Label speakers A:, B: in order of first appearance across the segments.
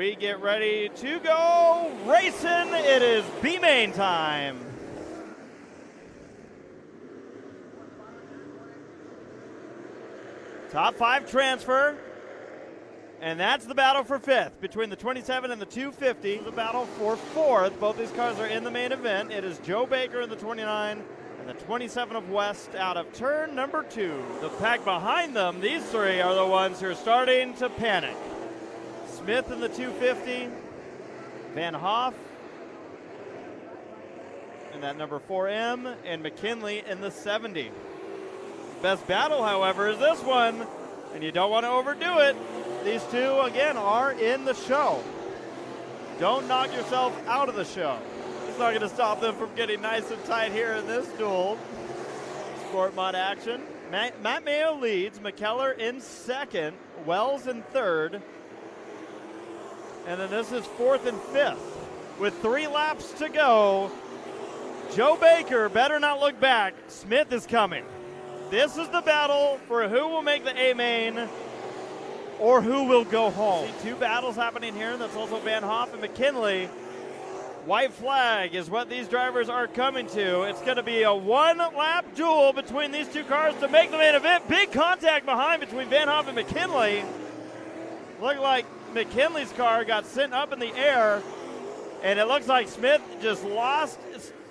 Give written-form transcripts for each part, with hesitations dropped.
A: we get ready to go racing. It is B-Main time. Top 5 transfer. And that's the battle for 5th between the 27 and the 250. The battle for 4th. Both these cars are in the main event. It is Joe Baker in the 29 and the 27 of West out of turn number 2. The pack behind them, these three are the ones who are starting to panic. Smith in the 250, Van Hoff in that number 4M, and McKinley in the 70. Best battle, however, is this one, and you don't want to overdo it. These two, again, are in the show. Don't knock yourself out of the show. It's not going to stop them from getting nice and tight here in this duel. Sport mod action. Matt Mayo leads, McKellar in 2nd, Wells in 3rd. And then this is 4th and 5th. With 3 laps to go, Joe Baker better not look back. Smith is coming. This is the battle for who will make the A-Main or who will go home. See 2 battles happening here. That's also Van Hoff and McKinley. White flag is what these drivers are coming to. It's going to be a 1-lap duel between these 2 cars to make the main event. Big contact behind between Van Hoff and McKinley. Looked like McKinley's car got sent up in the air, and it looks like Smith just lost.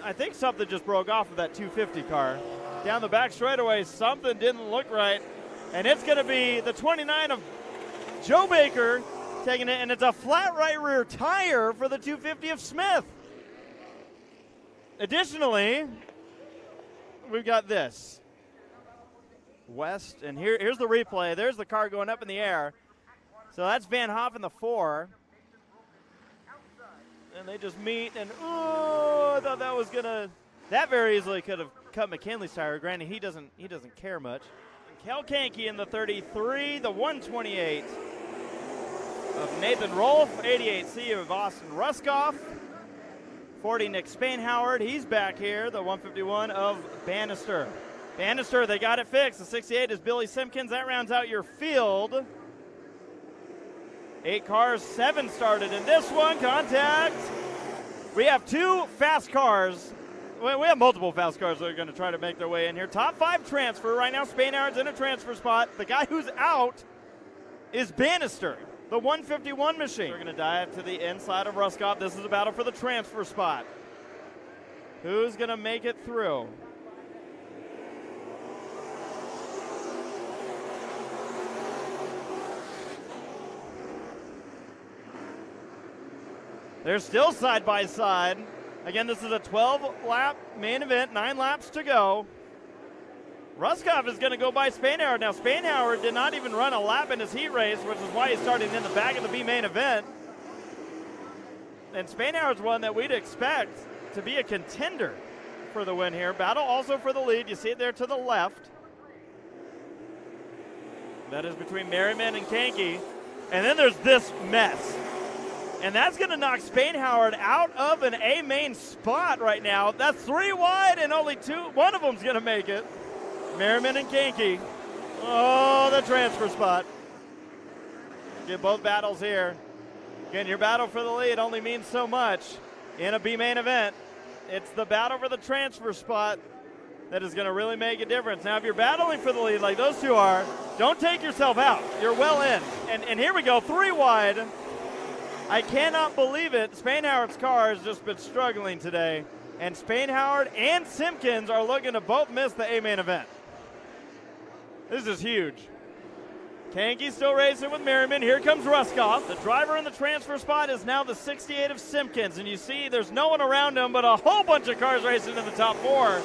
A: I think something just broke off of that 250 car. Down the back straightaway, something didn't look right, and it's going to be the 29 of Joe Baker taking it, and it's a flat right rear tire for the 250 of Smith. Additionally, we've got this. West, and here's the replay. There's the car going up in the air. So that's Van Hoff in the 4. And they just meet, and I thought that was gonna, that very easily could have cut McKinley's tire. Granted, he doesn't care much. And Kel Kahnke in the 33, the 128 of Nathan Rolfe, 88C of Austin Ruskoff, 40 Nick Spainhoward, he's back here, the 151 of Bannister. Bannister, they got it fixed. The 68 is Billy Simpkins. That rounds out your field. 8 cars, 7 started in this one. Contact. We have 2 fast cars. We have multiple fast cars that are going to try to make their way in here. Top 5 transfer. Right now, Spainhoward's in a transfer spot. The guy who's out is Bannister, the 151 machine. We're going to dive to the inside of Ruskoff. This is a battle for the transfer spot. Who's going to make it through? They're still side by side. Again, this is a 12-lap main event, 9 laps to go. Ruskoff is going to go by Spainhoward. Now, Spainhoward did not even run a lap in his heat race, which is why he's starting in the back of the B main event. And Spainhoward's one that we'd expect to be a contender for the win here. Battle also for the lead. You see it there to the left. That is between Merriman and Kahnke. And then there's this mess. And that's going to knock Spainhoward out of an A-main spot right now. That's 3 wide and only 2. One of them's going to make it. Merriman and Kahnke. Oh, the transfer spot. Get both battles here. Again, your battle for the lead only means so much in a B-main event. It's the battle for the transfer spot that is going to really make a difference. Now, if you're battling for the lead like those 2 are, don't take yourself out. You're well in. And here we go, 3 wide. I cannot believe it. Spainhoward's car has just been struggling today. And Spainhoward and Simpkins are looking to both miss the A-main event. This is huge. Kahnke still racing with Merriman. Here comes Ruskoff. The driver in the transfer spot is now the 68 of Simpkins. And you see there's no one around him but a whole bunch of cars racing in the top 4.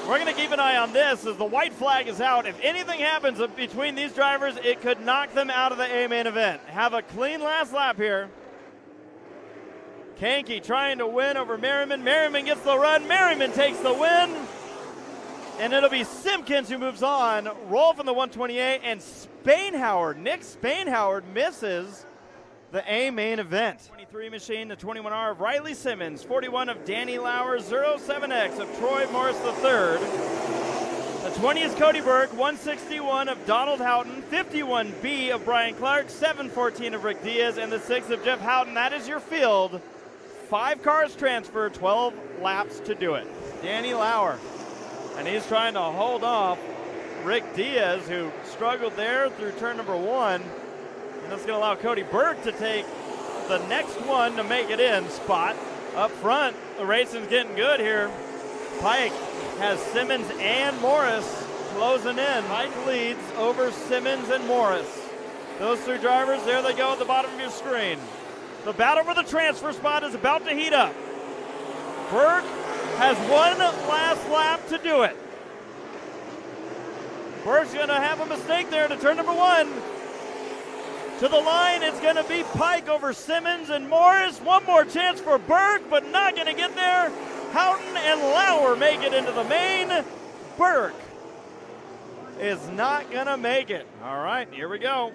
A: We're going to keep an eye on this as the white flag is out. If anything happens between these drivers, it could knock them out of the A-main event. Have a clean last lap here. Kahnke trying to win over Merriman. Merriman gets the run. Merriman takes the win. And it'll be Simpkins who moves on. Rolfe in the 128, and Spainhoward, Nick Spainhoward, misses the A-main event. 23 machine, the 21R of Riley Simmons, 41 of Danny Lauer, 07X of Troy Morris III, the 20 is Cody Burke, 161 of Donald Houghton, 51B of Brian Clark, 714 of Rick Diaz, and the 6 of Jeff Houghton. That is your field. 5 cars transfer, 12 laps to do it. Danny Lauer, and he's trying to hold off Rick Diaz, who struggled there through turn number 1. And that's going to allow Cody Burke to take the next one to make it in spot. Up front, the racing's getting good here. Pike has Simmons and Morris closing in. Pike leads over Simmons and Morris. Those 3 drivers, there they go at the bottom of your screen. The battle for the transfer spot is about to heat up. Burke has one last lap to do it. Burke's going to have a mistake there to turn number 1. To the line, it's going to be Pike over Simmons and Morris. One more chance for Burke, but not going to get there. Houghton and Lauer make it into the main. Burke is not going to make it. All right, here we go.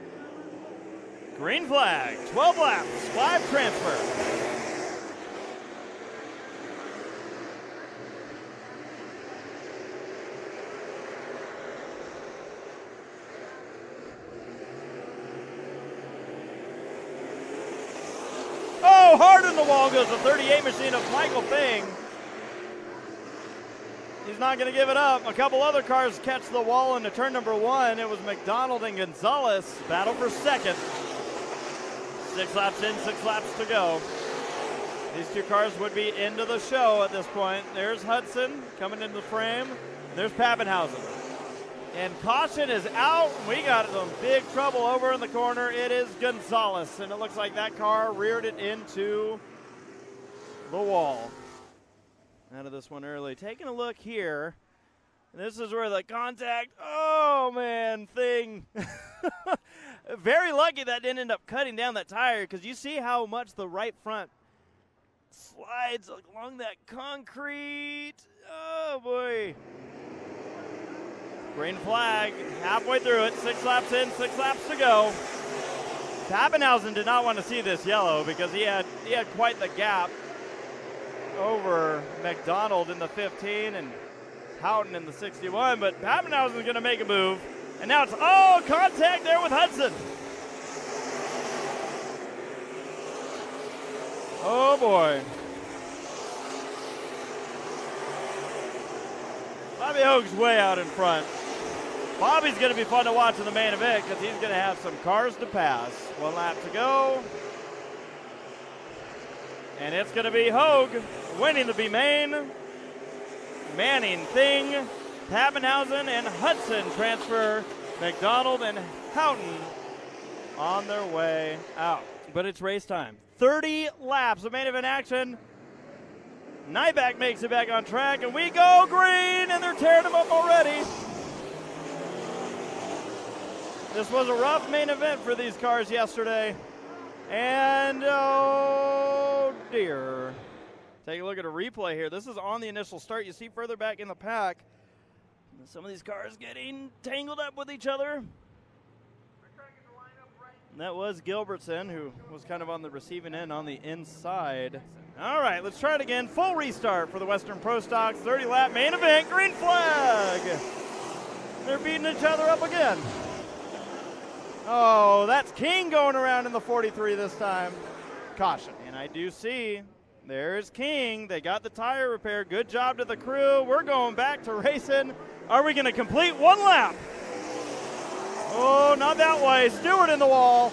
A: Green flag, 12 laps, 5 transfer. Oh, hard in the wall goes the 38 machine of Michael Thing. He's not going to give it up. A couple other cars catch the wall into turn number 1. It was McDonald and Gonzalez. Battle for second. 6 laps in, 6 laps to go. These 2 cars would be into the show at this point. There's Hudson coming into the frame. There's Pappenhausen. And caution is out. We got some big trouble over in the corner. It is Gonzalez, and it looks like that car reared it into the wall. Out of this one early. Taking a look here. This is where the contact, oh man, Thing. Very lucky that didn't end up cutting down that tire, because you see how much the right front slides along that concrete. Oh boy. Green flag, halfway through it, 6 laps in, 6 laps to go. Pappenhausen did not want to see this yellow because he had quite the gap over McDonald in the 15 and Houghton in the 61, but Pappenhausen's going to make a move. And now it's all contact there with Hudson. Oh boy. Bobby Hogue's way out in front. Bobby's going to be fun to watch in the main event because he's going to have some cars to pass. 1 lap to go. And it's going to be Hogue winning the B main. Manning, Thing, Pappenhausen, and Hudson transfer. McDonald and Houghton on their way out. But it's race time. 30 laps of main event action. Nyback makes it back on track, and we go green, and they're tearing him up already. This was a rough main event for these cars yesterday. And, oh dear. Take a look at a replay here. This is on the initial start. You see further back in the pack, some of these cars getting tangled up with each other. And that was Gilbertson, who was kind of on the receiving end on the inside. All right, let's try it again. Full restart for the Western Pro Stocks 30-lap main event. Green flag. They're beating each other up again. Oh, that's King going around in the 43 this time. Caution. And I do see there's King. They got the tire repair. Good job to the crew. We're going back to racing. Are we going to complete 1 lap? Oh, not that way. Stewart in the wall.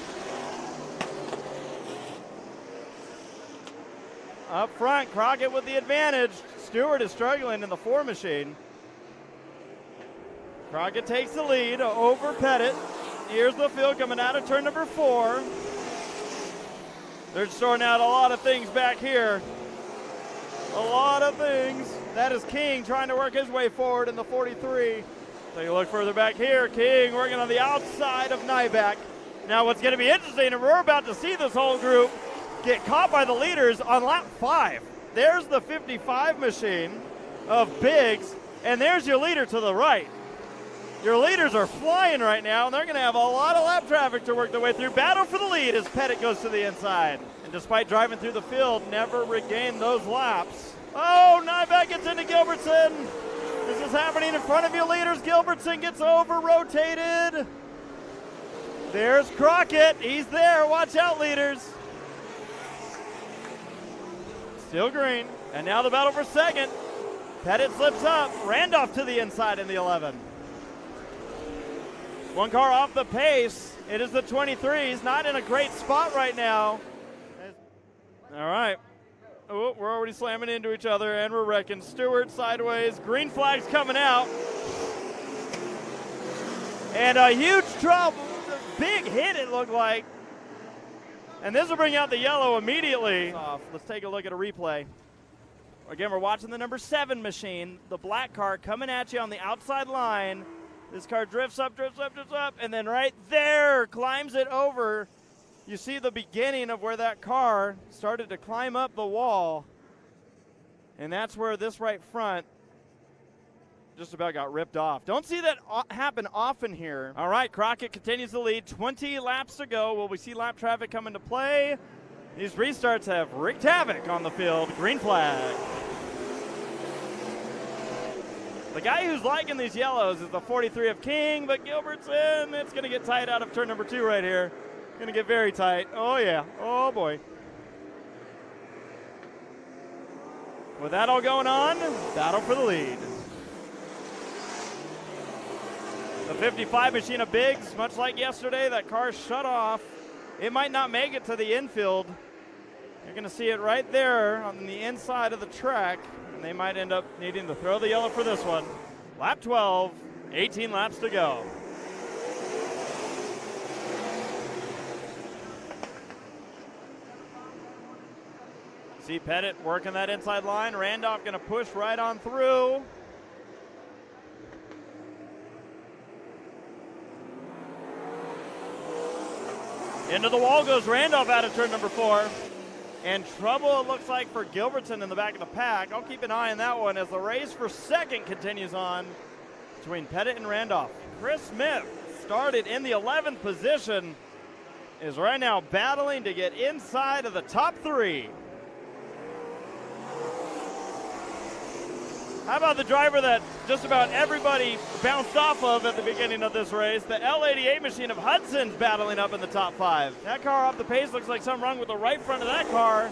A: Up front, Crockett with the advantage. Stewart is struggling in the 4 machine. Crockett takes the lead over Pettit. Here's the field coming out of turn number 4. They're sorting out a lot of things back here. A lot of things. That is King trying to work his way forward in the 43. Take a look further back here. King working on the outside of Nyback. Now what's going to be interesting, and we're about to see this whole group get caught by the leaders on lap 5. There's the 55 machine of Biggs, and there's your leader to the right. Your leaders are flying right now, and they're going to have a lot of lap traffic to work their way through. Battle for the lead as Pettit goes to the inside. And despite driving through the field, never regained those laps. Oh, Nyback gets into Gilbertson. This is happening in front of you, leaders. Gilbertson gets over-rotated. There's Crockett. He's there. Watch out, leaders. Still green. And now the battle for second. Pettit slips up. Randolph to the inside in the 11. One car off the pace. It is the 23. He's not in a great spot right now. All right. Oh, we're already slamming into each other, and we're wrecking. Stewart sideways. Green flag's coming out. And a huge trouble. Big hit, it looked like. And this will bring out the yellow immediately. Let's take a look at a replay. Again, we're watching the number 7 machine. The black car coming at you on the outside line. This car drifts up, and then right there climbs it over. You see the beginning of where that car started to climb up the wall. And that's where this right front just about got ripped off. Don't see that happen often here. All right, Crockett continues the lead. 20 laps to go. Will we see lap traffic come into play? These restarts have wreaked havoc on the field. Green flag. The guy who's liking these yellows is the 43 of King, but Gilbertson, it's going to get tight out of turn number 2 right here. Going to get very tight. Oh, yeah. Oh, boy. With that all going on, battle for the lead. The 55 machine of Biggs, much like yesterday, that car shut off. It might not make it to the infield. You're going to see it right there on the inside of the track, and they might end up needing to throw the yellow for this one. Lap 12, 18 laps to go. See Pettit working that inside line. Randolph going to push right on through. Into the wall goes Randolph out of turn number 4. And trouble, it looks like, for Gilbertson in the back of the pack. I'll keep an eye on that one as the race for second continues on between Pettit and Randolph. Chris Smith started in the 11th position, is right now battling to get inside of the top 3. How about the driver that just about everybody bounced off of at the beginning of this race? The L88 machine of Hudson's battling up in the top 5. That car off the pace looks like something wrong with the right front of that car.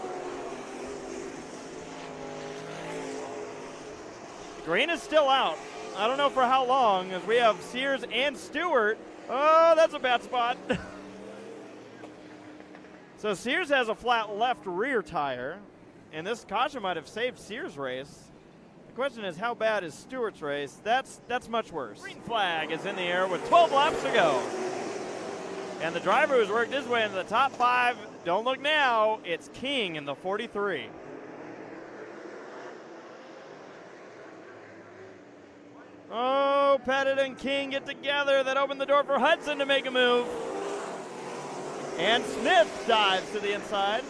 A: Green is still out. I don't know for how long, as we have Sears and Stewart. Oh, that's a bad spot. So Sears has a flat left rear tire, and this caution might have saved Sears' race. The question is, how bad is Stewart's race? That's much worse. Green flag is in the air with 12 laps to go. And the driver who's worked his way into the top 5, don't look now, it's King in the 43. Oh, Pettit and King get together. That opened the door for Hudson to make a move. And Smith dives to the inside.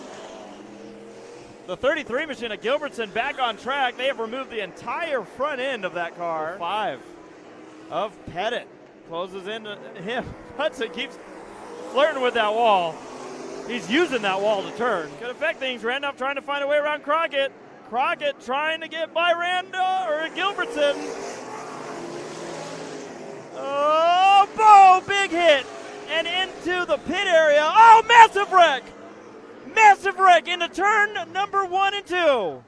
A: The 33 machine of Gilbertson back on track. They have removed the entire front end of that car. 5 of Pettit closes into him. Hudson keeps flirting with that wall. He's using that wall to turn. Could affect things. Randolph trying to find a way around Crockett. Crockett trying to get by Gilbertson. Oh, Bo, big hit. And into the pit area. Oh, massive wreck. Massive wreck into turn number 1 and 2.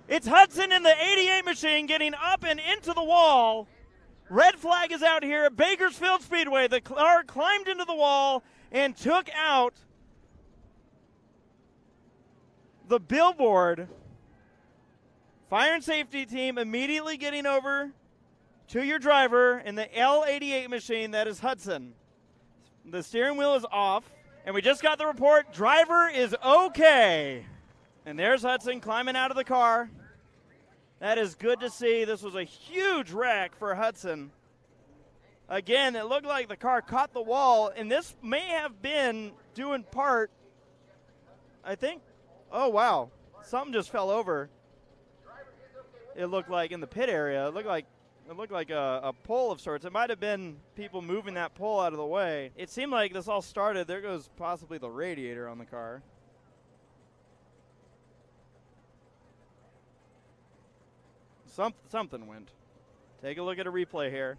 A: It's Hudson in the 88 machine getting up and into the wall. Red flag is out here at Bakersfield Speedway. The car climbed into the wall and took out the billboard. Fire and safety team immediately getting over to your driver in the L88 machine. That is Hudson. The steering wheel is off. And we just got the report, driver is okay. And there's Hudson climbing out of the car. That is good to see. This was a huge wreck for Hudson. Again, it looked like the car caught the wall, and this may have been due in part, I think, oh wow, something just fell over. It looked like in the pit area. It looked like a pole of sorts. It might have been people moving that pole out of the way. It seemed like this all started. There goes possibly the radiator on the car. Something went. Take a look at a replay here.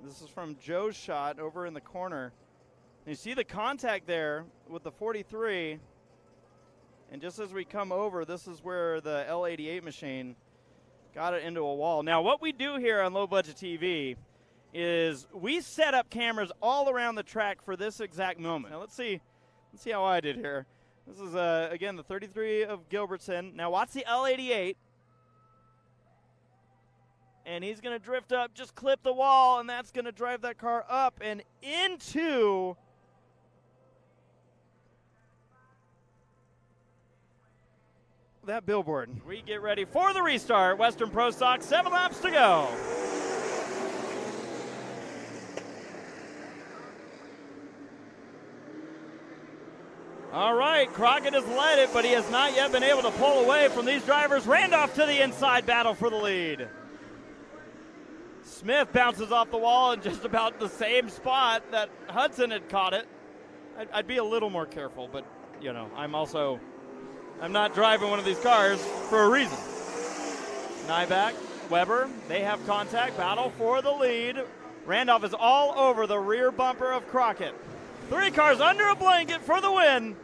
A: This is from Joe's shot over in the corner. You see the contact there with the 43. And just as we come over, this is where the L88 machine got it into a wall. Now, what we do here on Low Budget TV is we set up cameras all around the track for this exact moment. Now, let's see how I did here. This is, again, the 33 of Gilbertson. Now, watch the L88. And he's going to drift up, just clip the wall, and that's going to drive that car up and into that billboard. We get ready for the restart. Western Pro Stock, 7 laps to go. All right, Crockett has led it, but he has not yet been able to pull away from these drivers. Randolph to the inside, battle for the lead. Smith bounces off the wall in just about the same spot that Hudson had caught it. I'd be a little more careful, but, you know, I'm not driving one of these cars for a reason. Nyback, Weber, they have contact, battle for the lead. Randolph is all over the rear bumper of Crockett. 3 cars under a blanket for the win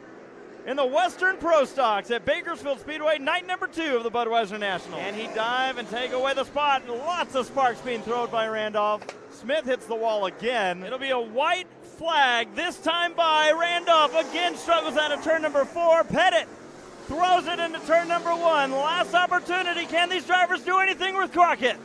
A: in the Western Pro Stocks at Bakersfield Speedway, night number 2 of the Budweiser Nationals. Can he dive and take away the spot? Lots of sparks being thrown by Randolph. Smith hits the wall again. It'll be a white flag, this time by Randolph. Again struggles out of turn number 4. Pettit throws it into turn number 1. Last opportunity. Can these drivers do anything with Crockett?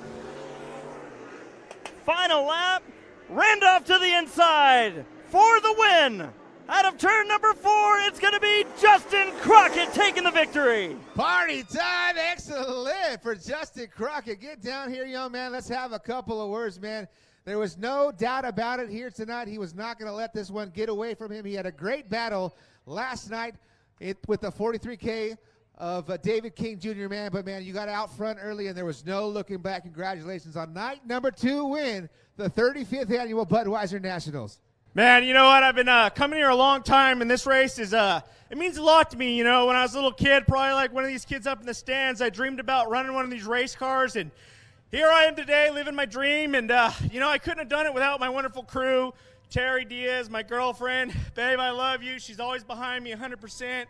A: Final lap. Randolph to the inside for the win. Out of turn number 4, it's going to be Justin Crockett taking the victory.
B: Party time. Excellent for Justin Crockett. Get down here, young man. Let's have a couple of words, man. There was no doubt about it here tonight. He was not going to let this one get away from him. He had a great battle last night with the 43K of David King Jr., man. But, man, you got out front early, and there was no looking back. Congratulations on night number 2 win, the 35th annual Budweiser Nationals.
C: Man, you know what? I've been coming here a long time, and this race is it means a lot to me. You know, when I was a little kid, probably like one of these kids up in the stands, I dreamed about running one of these race cars, and here I am today living my dream. And you know, I couldn't have done it without my wonderful crew. Terry Diaz, my girlfriend. Babe, I love you. She's always behind me 100%.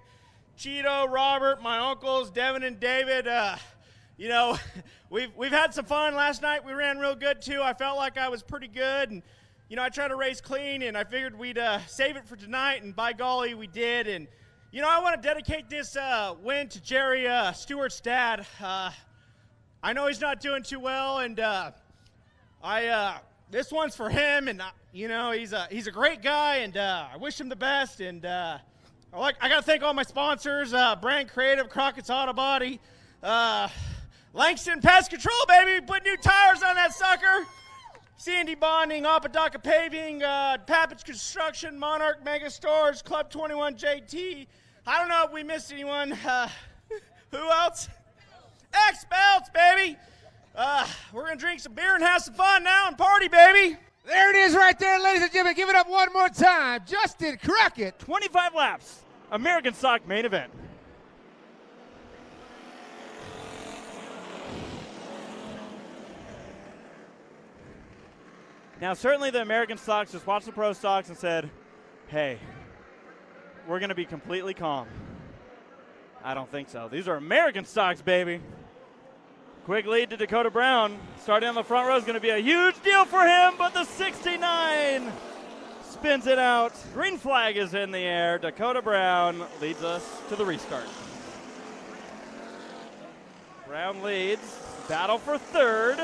C: Cheeto, Robert, my uncles, Devin and David. You know, we've had some fun. Last night we ran real good too. I felt like I was pretty good, and you know, I tried to race clean, and I figured we'd save it for tonight, and by golly, we did. And, you know, I want to dedicate this win to Jerry Stewart's dad. I know he's not doing too well, and this one's for him, and, you know, he's a great guy, and I wish him the best. And I got to thank all my sponsors, Brand Creative, Crockett's Auto Body, Langston Pest Control, baby. We put new tires on that sucker. C&D Bonding, Apodaca Paving, Papich Construction, Monarch Mega Stores, Club 21 JT. I don't know if we missed anyone. Who else? X-Belts, baby. We're going to drink some beer and have some fun now and party, baby.
B: There it is right there, ladies and gentlemen. Give it up one more time. Justin Crockett.
A: 25 laps, American Stock main event. Now, certainly the American Stocks just watched the Pro Stocks and said, hey, we're going to be completely calm. I don't think so. These are American Stocks, baby. Quick lead to Dakota Brown. Starting on the front row is going to be a huge deal for him, but the 69 spins it out. Green flag is in the air. Dakota Brown leads us to the restart. Brown leads. Battle for third.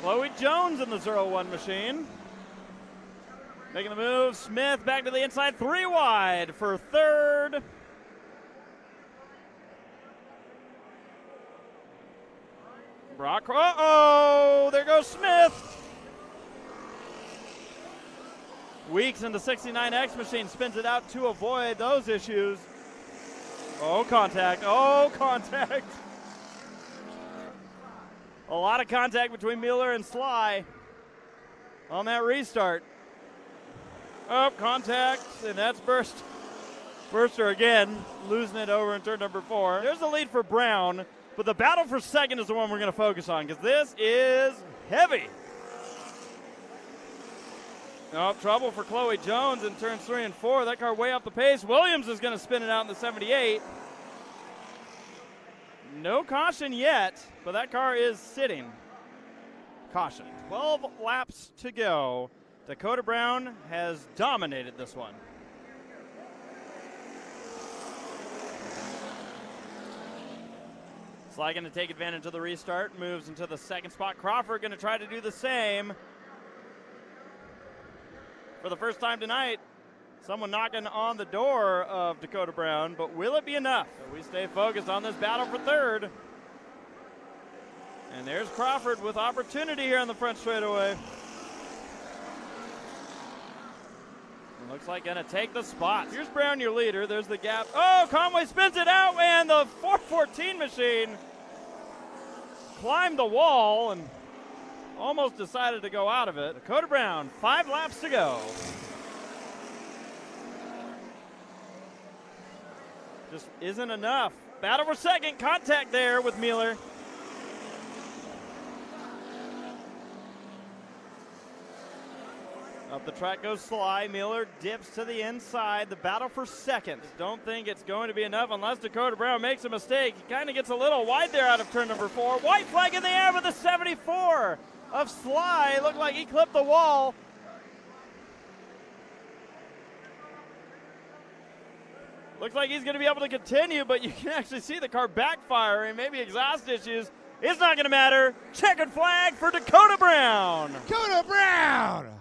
A: Chloe Jones in the 0-1 machine. Making the move. Smith back to the inside. 3 wide for third. Brock. Uh-oh! There goes Smith. Weeks in the 69X machine spins it out to avoid those issues. Oh, contact. Oh, contact. A lot of contact between Mueller and Sly on that restart. Oh, contact, and that's Burster again, losing it over in turn number 4. There's the lead for Brown. But the battle for second is the one we're going to focus on because this is heavy. Oh, trouble for Chloe Jones in turns 3 and 4. That car way off the pace. Williams is going to spin it out in the 78. No caution yet, but that car is sitting. Caution. 12 laps to go. Dakota Brown has dominated this one. Sly going to take advantage of the restart, moves into the second spot. Crawford going to try to do the same. For the first time tonight, someone knocking on the door of Dakota Brown, but will it be enough? So we stay focused on this battle for third. And there's Crawford with opportunity here on the front straightaway. Looks like going to take the spot. Here's Brown, your leader. There's the gap. Oh, Conway spins it out, and the 414 machine climbed the wall and almost decided to go out of it. Dakota Brown, 5 laps to go. Just isn't enough. Battle for second, contact there with Mueller. Up the track goes Sly. Mueller dips to the inside. The battle for second. Don't think it's going to be enough unless Dakota Brown makes a mistake. He kind of gets a little wide there out of turn number 4. White flag in the air with the 74 of Sly. Looked like he clipped the wall. Looks like he's going to be able to continue, but you can actually see the car backfiring. Maybe exhaust issues. It's not going to matter. Checkered flag for Dakota Brown.
B: Dakota Brown!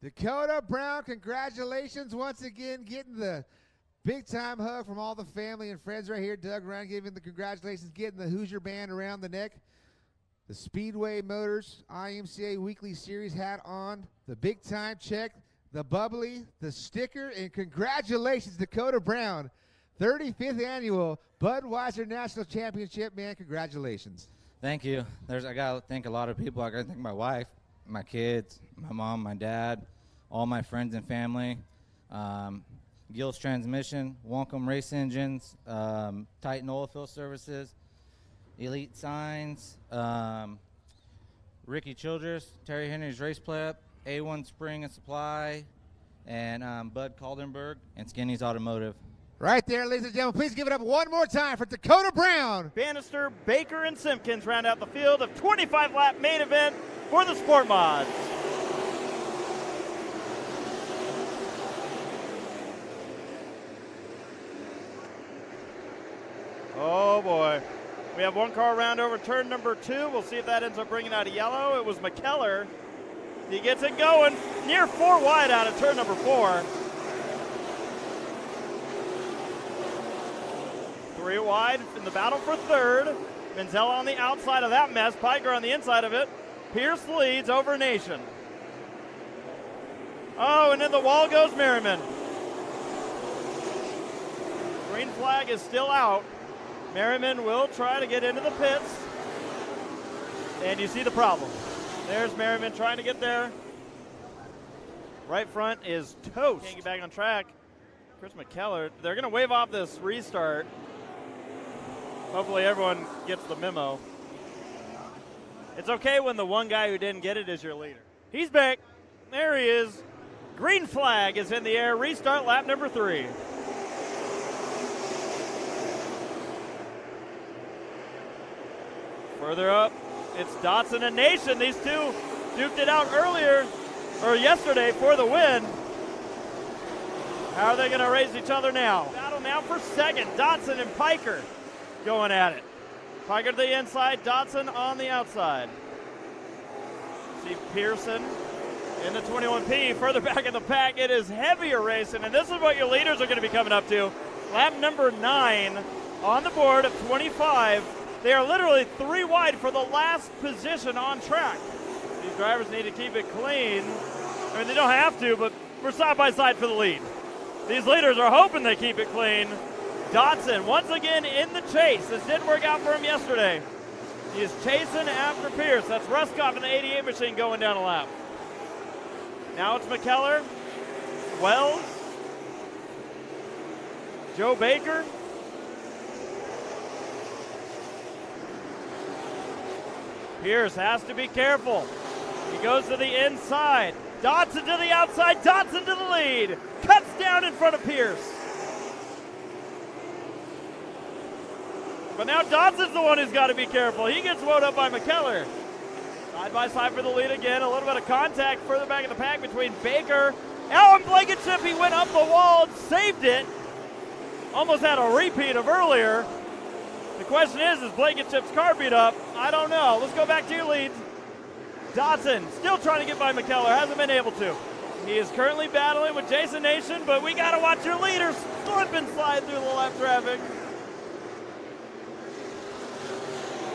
B: Dakota Brown, congratulations once again, getting the big-time hug from all the family and friends right here. Doug Ryan giving the congratulations, getting the Hoosier band around the neck. The Speedway Motors IMCA Weekly Series hat on, the big-time check, the bubbly, the sticker, and congratulations, Dakota Brown, 35th Annual Budweiser National Championship, man, congratulations.
D: Thank you. I got to thank a lot of people. I got to thank my wife, my kids, my mom, my dad, all my friends and family, Gills Transmission, Wonkum Race Engines, Titan Oilfield Services, Elite Signs, Ricky Childress, Terry Henry's Race Prep, A1 Spring and Supply, and Bud Caldenberg, and Skinny's Automotive.
B: Right there, ladies and gentlemen, please give it up one more time for Dakota Brown.
A: Bannister, Baker, and Simpkins round out the field of 25-lap main event for the Sport Mods. Oh boy. We have one car around over turn number 2. We'll see if that ends up bringing out a yellow. It was McKellar. He gets it going near 4 wide out of turn number 4. 3 wide in the battle for third. Menzel on the outside of that mess. Piker on the inside of it. Pierce leads over Nation. Oh, and in the wall goes Merriman. Green flag is still out. Merriman will try to get into the pits. And you see the problem. There's Merriman trying to get there. Right front is toast. Can't get back on track. Chris McKellar. They're going to wave off this restart. Hopefully everyone gets the memo. It's okay when the one guy who didn't get it is your leader. He's back. There he is. Green flag is in the air. Restart lap number 3. Further up, it's Dotson and Nation. These two duked it out yesterday for the win. How are they going to race each other now? Battle now for second. Dotson and Piker going at it. Piker to the inside, Dotson on the outside. See Pearson in the 21P. Further back in the pack, it is heavier racing, and this is what your leaders are going to be coming up to. Lap number 9 on the board of 25. They are literally 3 wide for the last position on track. These drivers need to keep it clean. I mean, they don't have to, but we're side by side for the lead. These leaders are hoping they keep it clean. Dotson once again in the chase. This didn't work out for him yesterday. He is chasing after Pierce. That's Ruskoff in the 88 machine going down a lap. Now it's McKellar, Wells, Joe Baker, Pierce has to be careful. He goes to the inside. Dodson to the outside. Dodson to the lead. Cuts down in front of Pierce. But now Dodson's the one who's got to be careful. He gets wound up by McKellar. Side by side for the lead again. A little bit of contact further back in the pack between Baker. And Blankenship, he went up the wall and saved it. Almost had a repeat of earlier. The question is Blankenship's car beat up? I don't know. Let's go back to your leads. Dodson still trying to get by McKellar. Hasn't been able to. He is currently battling with Jason Nation, but we got to watch your leaders slip and slide through the left traffic.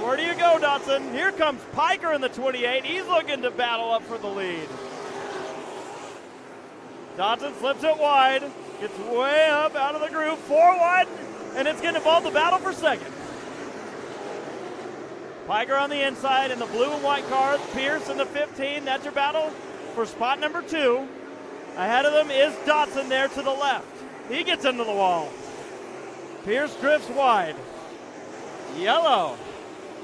A: Where do you go, Dodson? Here comes Piker in the 28. He's looking to battle up for the lead. Dodson slips it wide, gets way up out of the groove, 4 wide, and it's going to involve the battle for second. Piker on the inside in the blue and white car, Pierce in the 15. That's your battle for spot number 2. Ahead of them is Dodson there to the left. He gets into the wall. Pierce drifts wide. Yellow.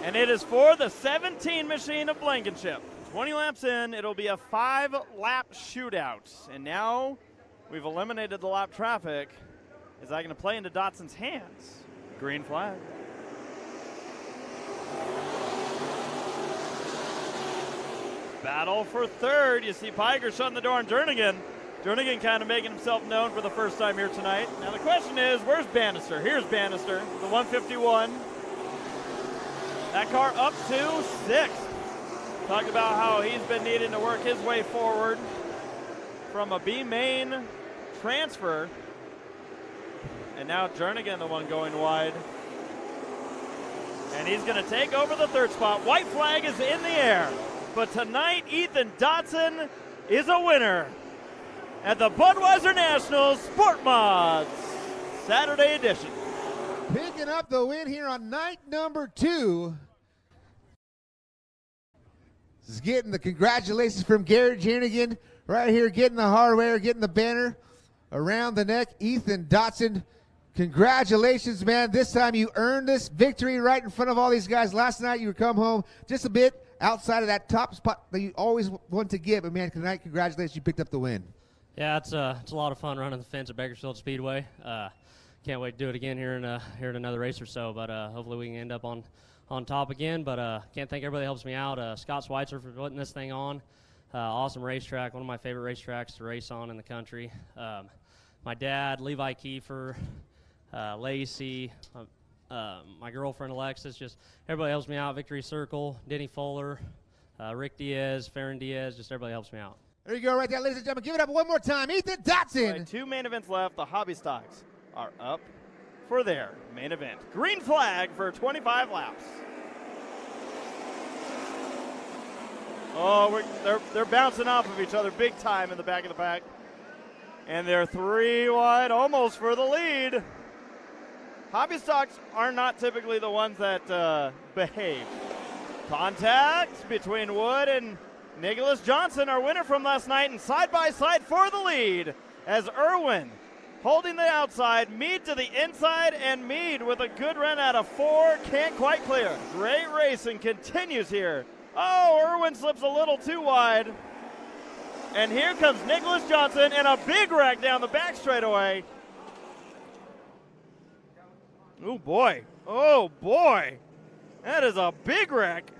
A: And it is for the 17 machine of Blankenship. 20 laps in, it'll be a 5-lap shootout. And now we've eliminated the lap traffic. Is that going to play into Dodson's hands? Green flag. Battle for third. You see Piker shutting the door on Jernigan. Jernigan kind of making himself known for the first time here tonight. Now the question is, where's Bannister? Here's Bannister, the 151. That car up to 6th. Talked about how he's been needing to work his way forward from a B-main transfer. And now Jernigan, the one going wide. And he's going to take over the 3rd spot. White flag is in the air. But tonight, Ethan Dodson is a winner at the Budweiser Nationals Sport Mods Saturday edition.
B: Picking up the win here on night number 2. This is getting the congratulations from Garrett Jernigan right here, getting the hardware, getting the banner around the neck. Ethan Dodson, congratulations, man. This time you earned this victory right in front of all these guys. Last night you would come home just a bit outside of that top spot that you always want to get. But, man, tonight, congratulations, you picked up the win.
E: Yeah, it's a lot of fun running the fence at Bakersfield Speedway. Can't wait to do it again here in another race or so. But hopefully we can end up on top again. But can't thank everybody that helps me out. Scott Schweitzer for putting this thing on. Awesome racetrack, one of my favorite racetracks to race on in the country. My dad, Levi Kiefer, Lacey, my girlfriend Alexis, just everybody helps me out. Victory Circle, Denny Fuller, Rick Diaz, Farron Diaz, just everybody helps me out.
B: There you go right there, ladies and gentlemen. Give it up one more time. Ethan Dodson.
A: Right, 2 main events left. The hobby stocks are up for their main event. Green flag for 25 laps. Oh, they're bouncing off of each other big time in the back of the pack. And they're 3 wide, almost for the lead. Hobby stocks are not typically the ones that behave. Contact between Wood and Nicholas Johnson, our winner from last night, and side by side for the lead as Irwin holding the outside, Mead to the inside, and Mead with a good run out of 4, can't quite clear. Great racing continues here. Oh, Irwin slips a little too wide. And here comes Nicholas Johnson and a big wreck down the back straightaway. Oh boy, oh boy. That is a big wreck.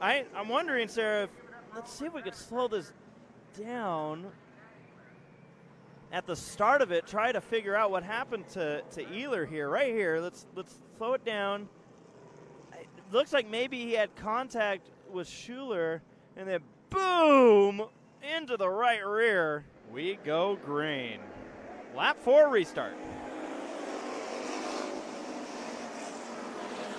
A: I'm wondering, Sarah, let's see if we could slow this down. At the start of it, try to figure out what happened to Ehler here, right here. Let's slow it down. It looks like maybe he had contact with Schuler, and then boom, into the right rear. We go green. Lap 4 restart.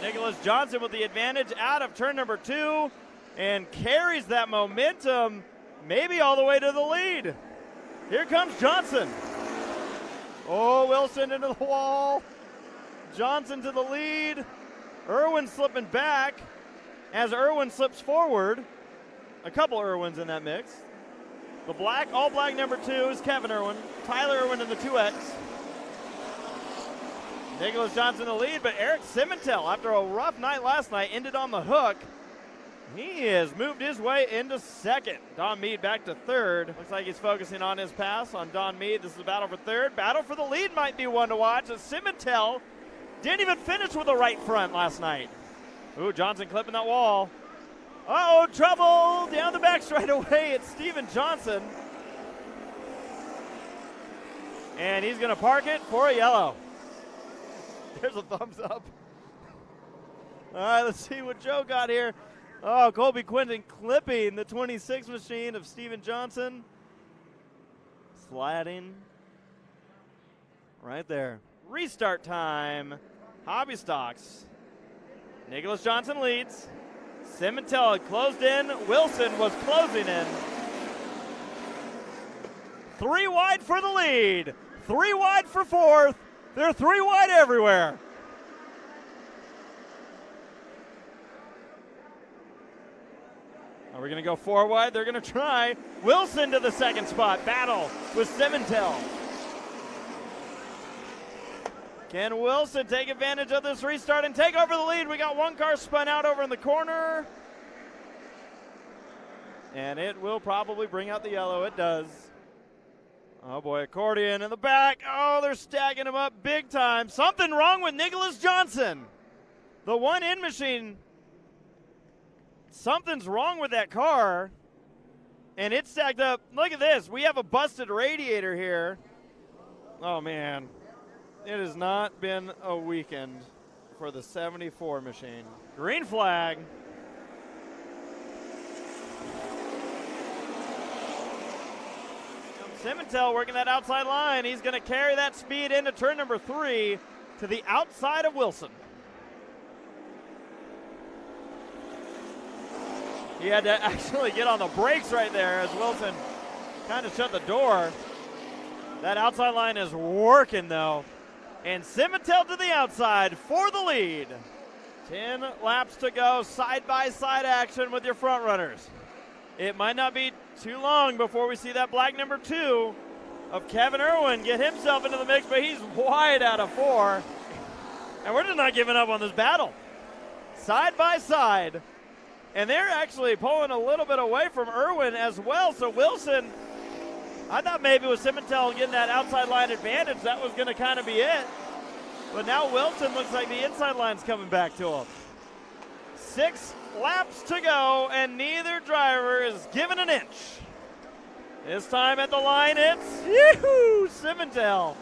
A: Nicholas Johnson with the advantage out of turn number 2 and carries that momentum maybe all the way to the lead. Here comes Johnson. Oh, Wilson into the wall. Johnson to the lead. Irwin slipping back as Irwin slips forward. A couple Irwins in that mix. The black, all black number 2 is Kevin Irwin. Tyler Irwin in the 2X. Nicholas Johnson in the lead, but Eric Simmentel, after a rough night last night, ended on the hook. He has moved his way into second. Don Mead back to third. Looks like he's focusing on his pass on Don Mead. This is a battle for third. Battle for the lead might be one to watch. As Simmentel didn't even finish with a right front last night. Ooh, Johnson clipping that wall. Uh-oh, trouble down the back straightaway. It's Steven Johnson. And he's going to park it for a yellow. There's a thumbs up. All right, let's see what Joe got here. Oh, Colby Quinton clipping the 26 machine of Steven Johnson. Sliding. Right there. Restart time. Hobby Stocks. Nicholas Johnson leads. Simmentel had closed in. Wilson was closing in. 3 wide for the lead. 3 wide for fourth. They're 3 wide everywhere. Are we going to go 4 wide? They're going to try. Wilson to the second spot. Battle with Simmentel. Can Wilson take advantage of this restart and take over the lead? We got one car spun out over in the corner. And it will probably bring out the yellow. It does. Oh boy, accordion in the back. Oh, they're stacking him up big time. Something wrong with Nicholas Johnson. The one-in machine. Something's wrong with that car. And it's stacked up. Look at this. We have a busted radiator here. Oh, man. It has not been a weekend for the 74 machine. Green flag. Simmentel working that outside line. He's going to carry that speed into turn number 3 to the outside of Wilson. He had to actually get on the brakes right there as Wilson kind of shut the door. That outside line is working, though. And Simmentel to the outside for the lead. 10 laps to go, side-by-side action with your front runners. It might not be too long before we see that black number 2 of Kevin Irwin get himself into the mix, but he's wide out of 4. And we're just not giving up on this battle. Side-by-side. And they're actually pulling a little bit away from Irwin as well. So Wilson, I thought maybe with Simmentel getting that outside line advantage, that was going to kind of be it. But now Wilson looks like the inside line's coming back to him. 6 laps to go, and neither driver is given an inch. This time at the line, it's Simmentel.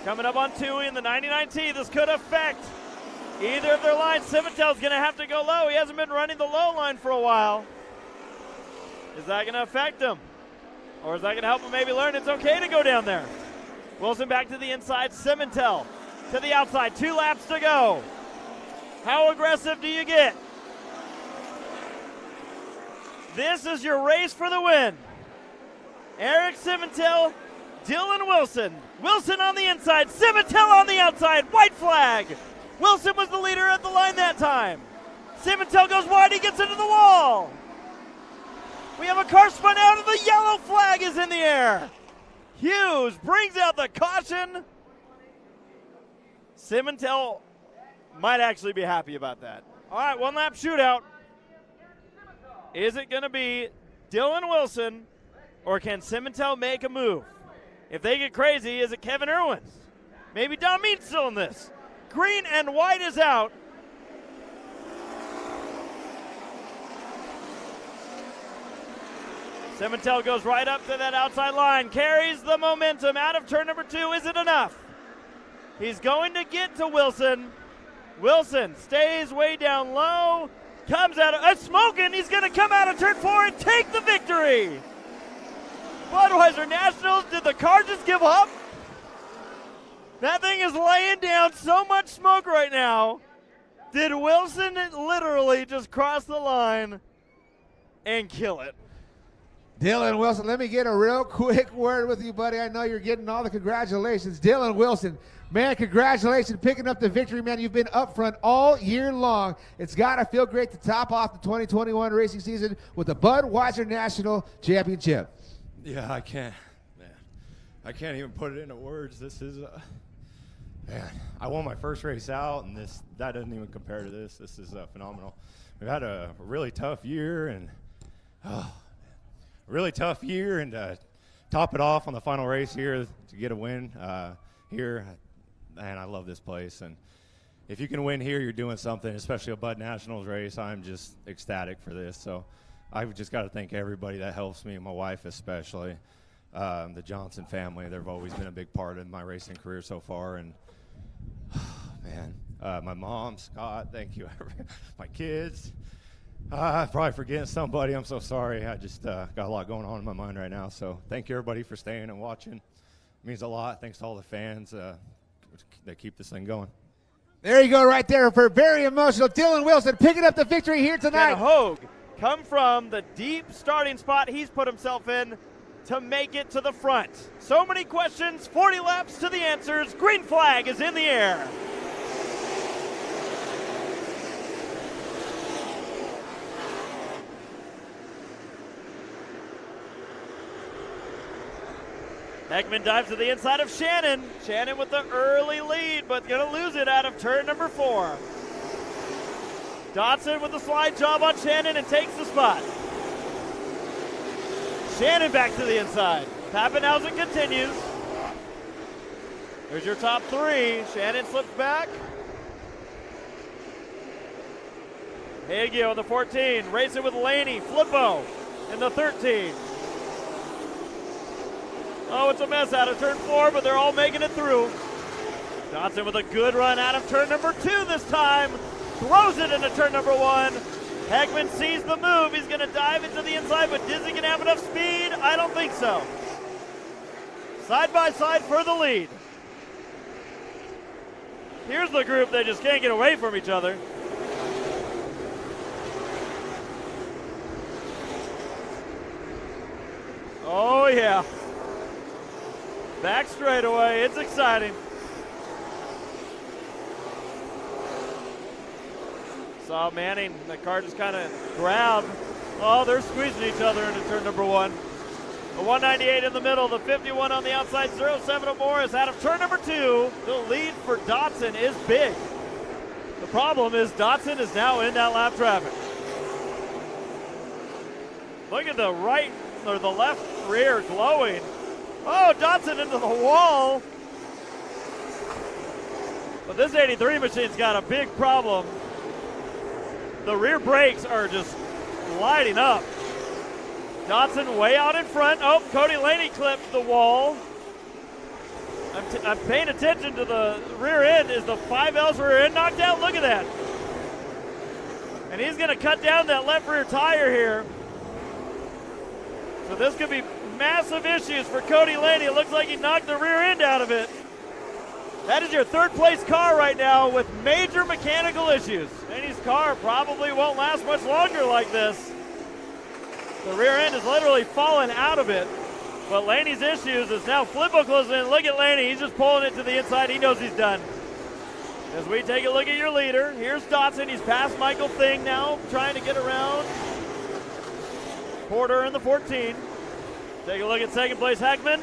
A: Coming up on 2 in the 99T. This could affect either of their lines. Simmentel's going to have to go low. He hasn't been running the low line for a while. Is that going to affect him? Or is that going to help him maybe learn it's okay to go down there? Wilson back to the inside. Simmentel to the outside. 2 laps to go. How aggressive do you get? This is your race for the win. Eric Simmentel, Dylan Wilson. Wilson on the inside. Simmentel on the outside. White flag. Wilson was the leader at the line that time. Simmentel goes wide. He gets into the wall. We have a car spun out and the yellow flag is in the air. Hughes brings out the caution. Simmentel might actually be happy about that. All right, 1 lap shootout. Is it going to be Dylan Wilson or can Simmentel make a move? If they get crazy, is it Kevin Irwin? Maybe Don Mead's still in this. Green and white is out. Simmentel goes right up to that outside line, carries the momentum out of turn number 2. Is it enough? He's going to get to Wilson. Wilson stays way down low, comes out of smoking. He's going to come out of turn 4 and take the victory. Budweiser Nationals, did the car just give up? That thing is laying down so much smoke right now. Did Wilson literally just cross the line and kill it?
B: Dylan Wilson, let me get a real quick word with you, buddy. I know you're getting all the congratulations. Dylan Wilson, man, congratulations picking up the victory, man. You've been up front all year long. It's got to feel great to top off the 2021 racing season with the Budweiser National Championship.
F: Yeah, I can't even put it into words. This is, man, I won my first race out, and that doesn't even compare to this. This is phenomenal. we've had a really tough year, and top it off on the final race here to get a win here. Man, I love this place, and if you can win here, you're doing something, especially a Bud Nationals race. I'm just ecstatic for this. So I've just got to thank everybody that helps me, my wife especially, the Johnson family. They've always been a big part of my racing career so far. And, man, my mom, Scott, thank you. My kids. I'm probably forgetting somebody. I'm so sorry. I just got a lot going on in my mind right now. So thank you, everybody, for staying and watching. It means a lot. Thanks to all the fans that keep this thing going.
B: There you go right there for very emotional Dylan Wilson picking up the victory here tonight.
A: Can Hogue come from the deep starting spot he's put himself in to make it to the front? So many questions, 40 laps to the answers. Green flag is in the air. Heckman dives to the inside of Shannon. Shannon with the early lead, but going to lose it out of turn number 4. Dodson with the slide job on Shannon and takes the spot. Shannon back to the inside. Pappenhausen continues. There's your top 3. Shannon slips back. Hagio in the 14. Racing with Laney. Flippo in the 13. Oh, it's a mess out of turn 4, but they're all making it through. Dodson with a good run out of turn number 2 this time. Throws it into turn number 1. Heckman sees the move. He's going to dive into the inside, but is he going to have enough speed? I don't think so. Side by side for the lead. Here's the group that just can't get away from each other. Oh, yeah. Back straightaway. It's exciting. Saw Manning. The car just kind of grabbed. Oh, they're squeezing each other into turn number 1. The 198 in the middle. The 51 on the outside. 07 of Morris out of turn number 2. The lead for Dodson is big. The problem is Dodson is now in that lap traffic. Look at the right or the left rear glowing. Oh, Dodson into the wall. But this 83 machine's got a big problem. The rear brakes are just lighting up. Dodson way out in front. Oh, Cody Laney clipped the wall. I'm paying attention to the rear end. Is the 5L's rear end knocked out? Look at that. And he's going to cut down that left rear tire here. So this could be massive issues for Cody Laney. It looks like he knocked the rear end out of it. That is your 3rd place car right now with major mechanical issues. Laney's car probably won't last much longer like this. The rear end is literally falling out of it. But Laney's issues is now Flippo closing in. Look at Laney. He's just pulling it to the inside. He knows he's done. As we take a look at your leader, here's Dodson. He's past Michael Thing now, trying to get around Porter in the 14. Take a look at 2nd place Heckman.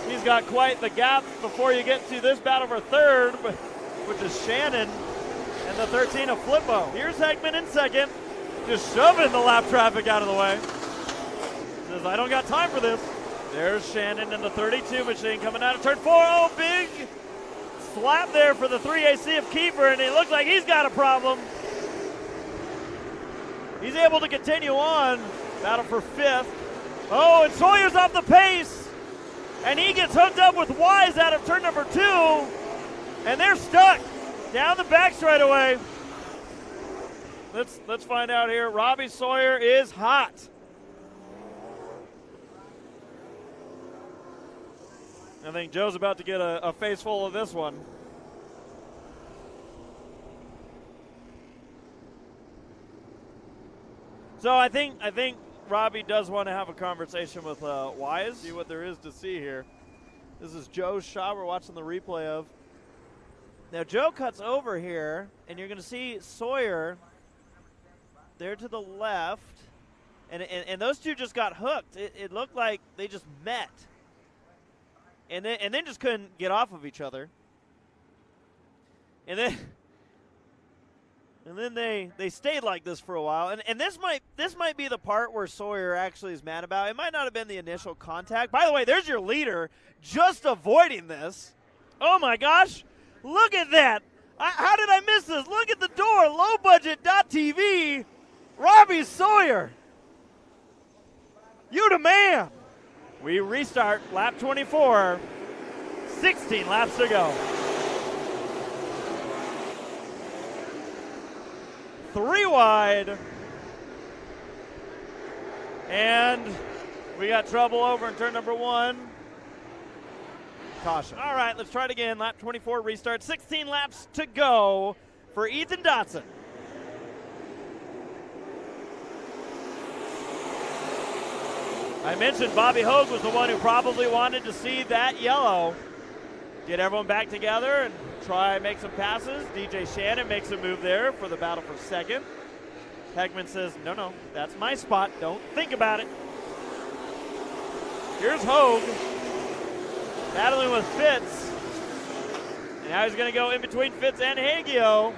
A: He's got quite the gap before you get to this battle for 3rd, which is Shannon and the 13 of Flippo. Here's Heckman in 2nd, just shoving the lap traffic out of the way. Says, I don't got time for this. There's Shannon in the 32 machine coming out of turn 4. Oh, big slap there for the 3AC of Keeper, and it looks like he's got a problem. He's able to continue on. Battle for 5th. Oh, and Sawyer's off the pace. And he gets hooked up with Wise out of turn number 2. And they're stuck down the back straightaway. Let's find out here. Robbie Sawyer is hot. I think Joe's about to get a face full of this one. So I think Robbie does want to have a conversation with Wise, see what there is to see here. This is Joe's shot we're watching the replay of. Now Joe cuts over here, and you're going to see Sawyer there to the left, and those two just got hooked. It looked like they just met, and then just couldn't get off of each other. And then And then they stayed like this for a while. And this might be the part where Sawyer actually is mad about. It might not have been the initial contact. By the way, there's your leader just avoiding this. Oh, my gosh. Look at that. How did I miss this? Look at the door. Lowbudget.tv. Robbie Sawyer. You the man. We restart lap 24. 16 laps to go. 3 wide. And we got trouble over in turn number 1. Caution. All right, let's try it again. Lap 24 restart. 16 laps to go for Ethan Dotson. I mentioned Bobby Hogue was the one who probably wanted to see that yellow. Get everyone back together and try make some passes. DJ Shannon makes a move there for the battle for second. Heckman says, no, that's my spot. Don't think about it. Here's Hogue battling with Fitz. And now he's going to go in between Fitz and Hagio.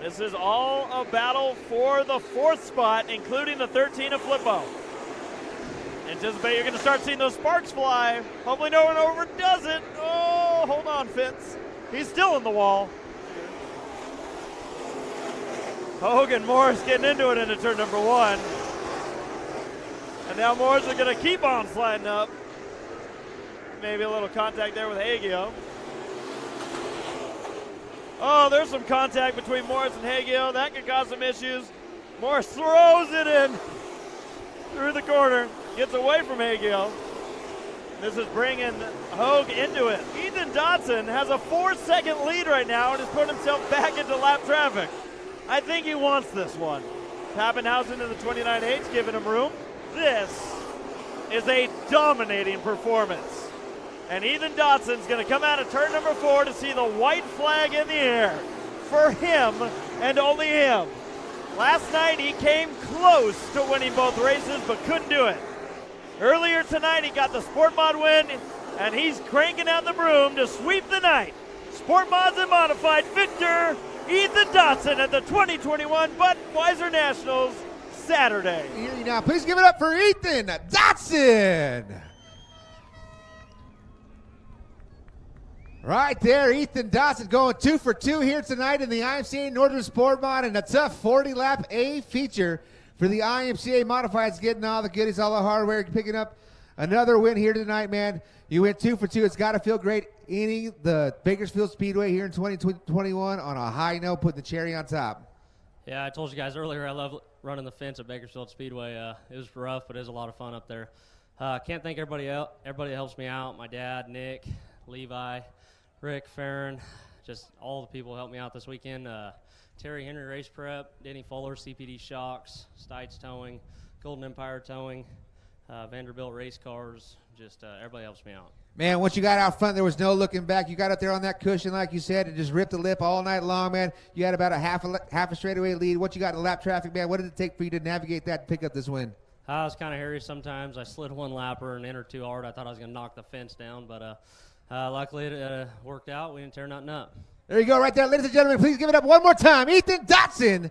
A: This is all a battle for the 4th spot, including the 13 of Flippo. Anticipate you're going to start seeing those sparks fly. Hopefully no one overdoes it. Oh, hold on, Fitz. He's still in the wall. Hogan Morris getting into it into turn number 1. And now Morris is going to keep on sliding up. Maybe a little contact there with Hagio. Oh, there's some contact between Morris and Hagio. That could cause some issues. Morris throws it in through the corner. Gets away from Hagio. This is bringing Hogue into it. Ethan Dotson has a 4-second lead right now and has put himself back into lap traffic. I think he wants this one. Pappenhausen in the 29.8's giving him room. This is a dominating performance. And Ethan Dotson's going to come out of turn number 4 to see the white flag in the air for him and only him. Last night he came close to winning both races but couldn't do it. Earlier tonight he got the Sport Mod win and he's cranking out the broom to sweep the night. Sport Mods and Modified victor Ethan Dotson at the 2021 Budweiser Nationals Saturday.
B: Here you now, please give it up for Ethan Dotson. Right there, Ethan Dotson going 2 for 2 here tonight in the IMCA Northern Sport Mod and a tough 40-lap A feature for the IMCA Modifieds, getting all the goodies, all the hardware, picking up another win here tonight, man. You went 2 for 2. It's got to feel great ending the Bakersfield Speedway here in 2021 on a high note, putting the cherry on top.
E: Yeah, I told you guys earlier I love running the fence at Bakersfield Speedway. It was rough, but it was a lot of fun up there. Can't thank everybody else. Everybody that helps me out. My dad, Nick, Levi, Rick, Farron, just all the people who helped me out this weekend. Terry Henry Race Prep, Denny Fuller, CPD Shocks, Stites Towing, Golden Empire Towing, Vanderbilt Race Cars. Just everybody helps me out.
B: Man, once you got out front, there was no looking back. You got up there on that cushion, like you said, and just ripped the lip all night long, man. You had about a half a straightaway lead. What you got in lap traffic, man? What did it take for you to navigate that and pick up this win?
E: It was kind of hairy sometimes. I slid one lapper and entered too hard. I thought I was going to knock the fence down, but luckily it worked out. We didn't tear nothing up.
B: There you go right there, ladies and gentlemen. Please give it up one more time. Ethan Dotson